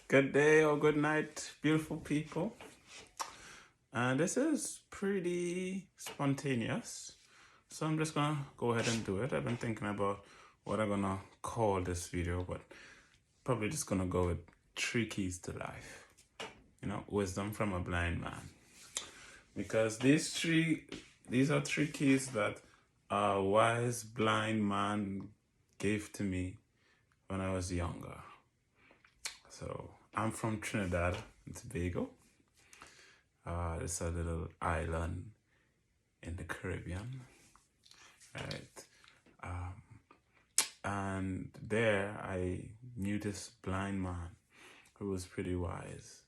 Good day or good night, beautiful people. And this is pretty spontaneous. So I'm just gonna go ahead and do it. I've been thinking about what I'm gonna call this video, but probably just gonna go with 3 keys to life. Wisdom from a blind man. Because these are 3 keys that a wise blind man gave to me when I was younger. So I'm from Trinidad and Tobago. It's a little island in the Caribbean, right? And there I knew this blind man who was pretty wise,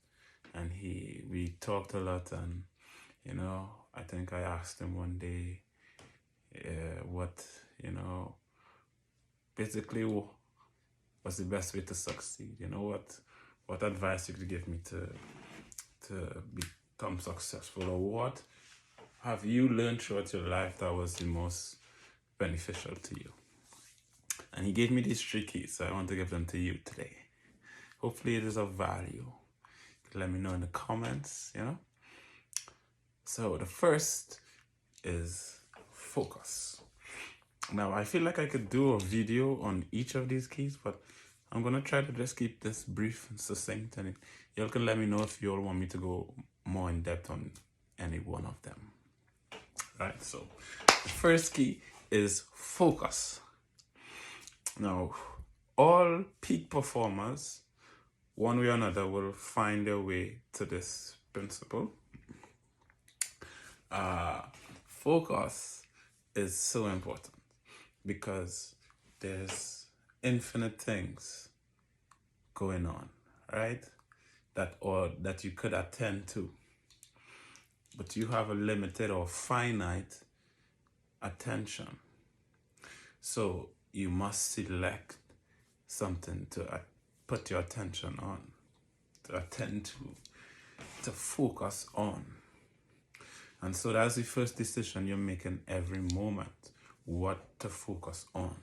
and we talked a lot. And I think I asked him one day, what basically what's the best way to succeed. What advice you could give me to become successful, or what have you learned throughout your life that was the most beneficial to you? And he gave me these 3 keys, so I want to give them to you today. Hopefully it is of value. Let me know in the comments. So the first is focus. Now I feel like I could do a video on each of these keys, but I'm gonna try to just keep this brief and succinct, and y'all can let me know if y'all want me to go more in depth on any one of them. Right, so the first key is focus. Now, all peak performers, one way or another, will find their way to this principle. Focus is so important because there's infinite things going on, right? That you could attend to, but you have a limited or finite attention. So you must select something to put your attention on, to attend to focus on. And so that's the first decision you're making every moment, what to focus on.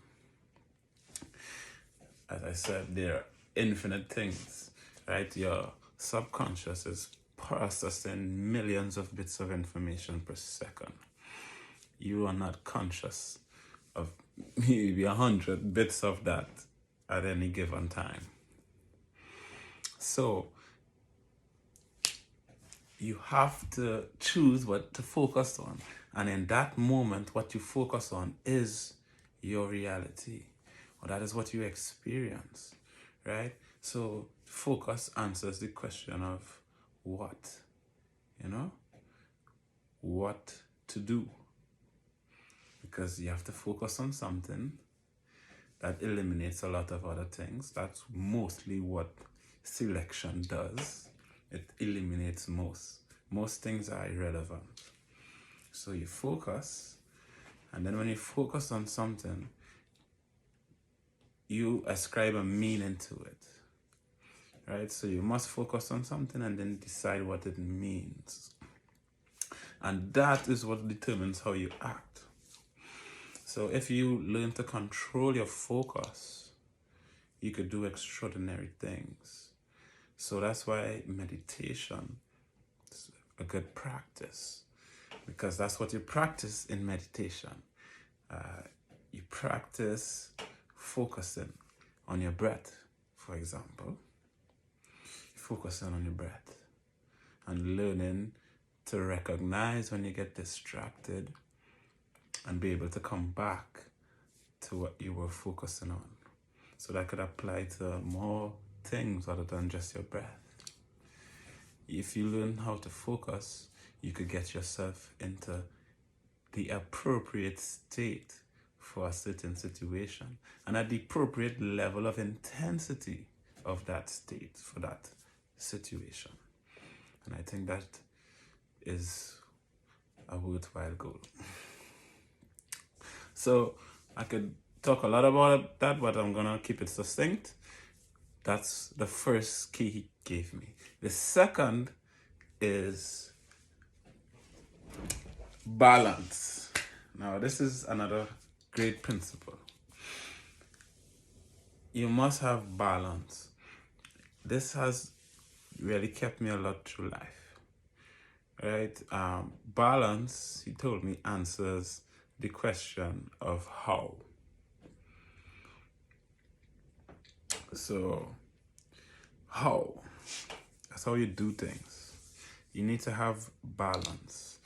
As I said, there are infinite things, right? Your subconscious is processing millions of bits of information per second. You are not conscious of maybe 100 bits of that at any given time. So you have to choose what to focus on. And in that moment, what you focus on is your reality. Or that is what you experience, right? So focus answers the question of what, what to do. Because you have to focus on something that eliminates a lot of other things. That's mostly what selection does. It eliminates most things are irrelevant. So you focus, and then when you focus on something, you ascribe a meaning to it, right? So you must focus on something and then decide what it means. And that is what determines how you act. So if you learn to control your focus, you could do extraordinary things. So that's why meditation is a good practice, because that's what you practice in meditation. You practice focusing on your breath, for example. Focusing on your breath and learning to recognize when you get distracted and be able to come back to what you were focusing on. So that could apply to more things other than just your breath. If you learn how to focus, you could get yourself into the appropriate state for a certain situation and at the appropriate level of intensity of that state for that situation. And I think that is a worthwhile goal. So I could talk a lot about that, but I'm gonna keep it succinct. That's the first key he gave me. The second is balance. Now this is another great principle. You must have balance. this has really kept me a lot through life, right? Balance, he told me, answers the question of how. So, how? That's how you do things. You need to have balance.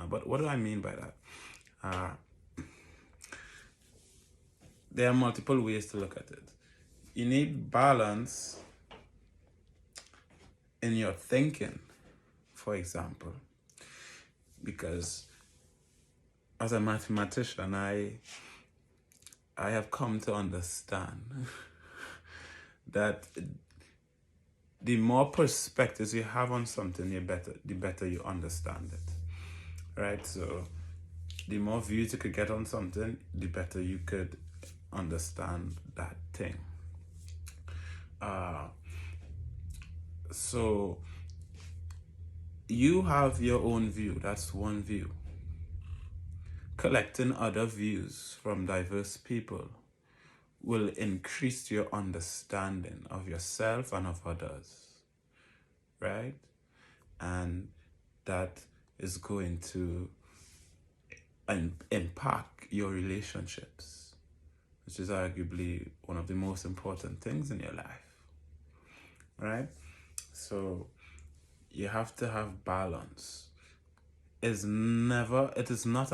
But what do I mean by that? There are multiple ways to look at it. You need balance in your thinking, for example, because as a mathematician, I have come to understand that the more perspectives you have on something, the better you understand it, right? So the more views you could get on something, the better you could understand that thing. So you have your own view. That's one view. Collecting other views from diverse people will increase your understanding of yourself and of others, right? And that is going to impact your relationships, which is arguably one of the most important things in your life, right? So you have to have balance. It is not about, it is not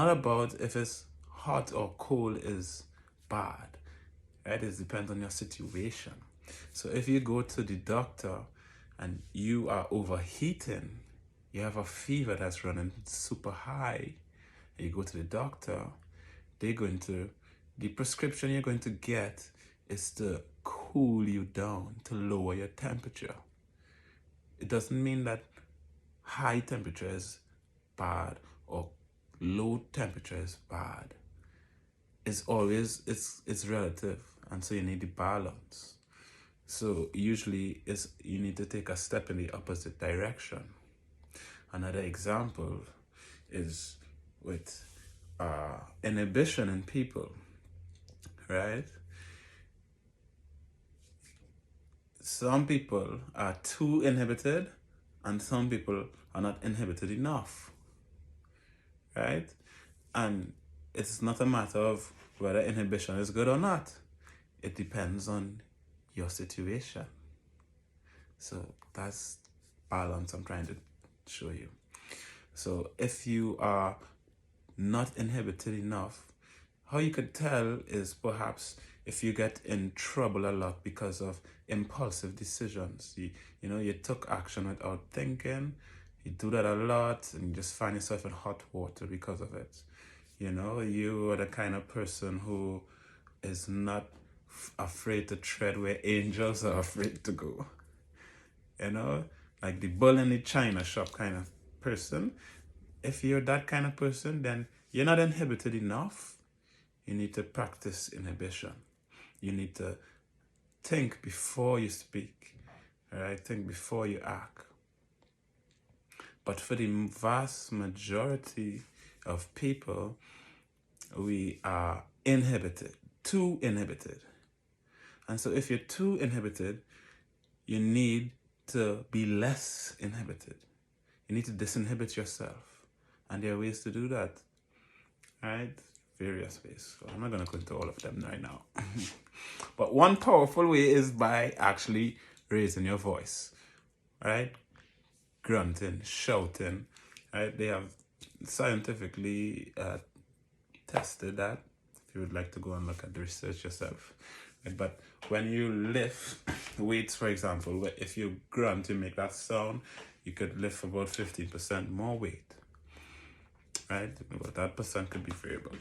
about if it's hot or cold is bad, right? It depends on your situation. So if you go to the doctor and you are overheating, you have a fever that's running super high, and you go to the doctor, the prescription you're going to get is to cool you down, to lower your temperature. It doesn't mean that high temperature is bad or low temperature is bad. It's always, it's relative, and so you need the balance. So usually you need to take a step in the opposite direction. Another example is with inhibition in people, right? Some people are too inhibited and some people are not inhibited enough, right? And it's not a matter of whether inhibition is good or not. It depends on your situation. So that's balance I'm trying to show you. So if you are not inhibited enough, how you could tell is perhaps if you get in trouble a lot because of impulsive decisions. You took action without thinking. You do that a lot and you just find yourself in hot water because of it. You are the kind of person who is not afraid to tread where angels are afraid to go. Like the bull in the china shop kind of person. If you're that kind of person, then you're not inhibited enough. You need to practice inhibition. You need to think before you speak, right? Think before you act. But for the vast majority of people, we are inhibited, too inhibited. And so if you're too inhibited, you need to be less inhibited. You need to disinhibit yourself. And there are ways to do that, right? Various ways. So I'm not going to go into all of them right now. But one powerful way is by actually raising your voice, right? Grunting, shouting, right? They have scientifically tested that. If you would like to go and look at the research yourself. Right? But when you lift weights, for example, if you grunt, you make that sound, you could lift about 15% more weight, right? But that percent could be variable.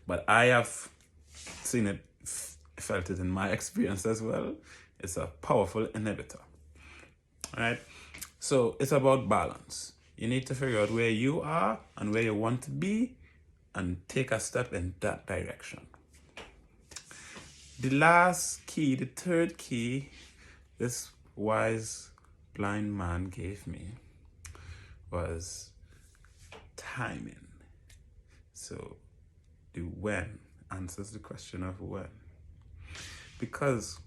But I have seen it, felt it in my experience as well. It's a powerful inhibitor, right? So it's about balance. You need to figure out where you are and where you want to be and take a step in that direction. The last key, the third key, this wise blind man gave me was timing. So the when answers the question of when. Because,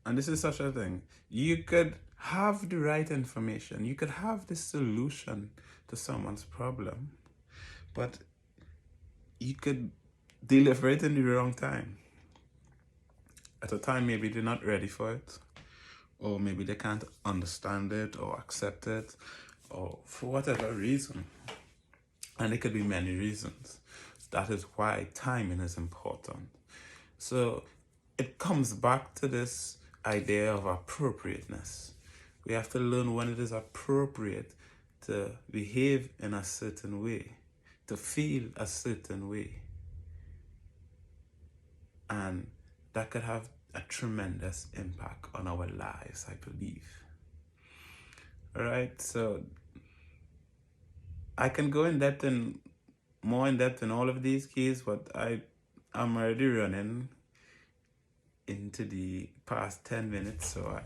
and this is such a thing, you could have the right information, you could have the solution to someone's problem, but you could deliver it in the wrong time. At a time maybe they're not ready for it, or maybe they can't understand it or accept it, or for whatever reason. And it could be many reasons. That is why timing is important. So it comes back to this idea of appropriateness. We have to learn when it is appropriate to behave in a certain way, to feel a certain way. And that could have a tremendous impact on our lives, I believe. All right, so I can go more in depth in all of these keys, but I'm already running into the past 10 minutes, so I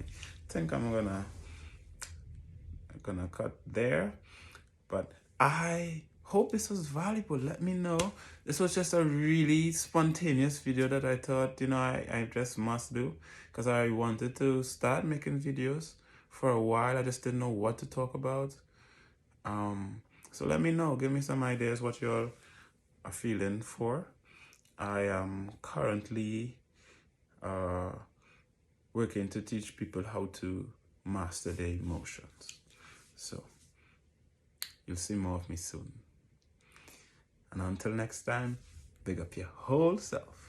think I'm gonna cut there. But I hope this was valuable. Let me know. This was just a really spontaneous video that I thought, I just must do, because I wanted to start making videos for a while. I just didn't know what to talk about. So let me know. Give me some ideas what you all are feeling for. I am currently working to teach people how to master their emotions. So you'll see more of me soon. And until next time, big up your whole self.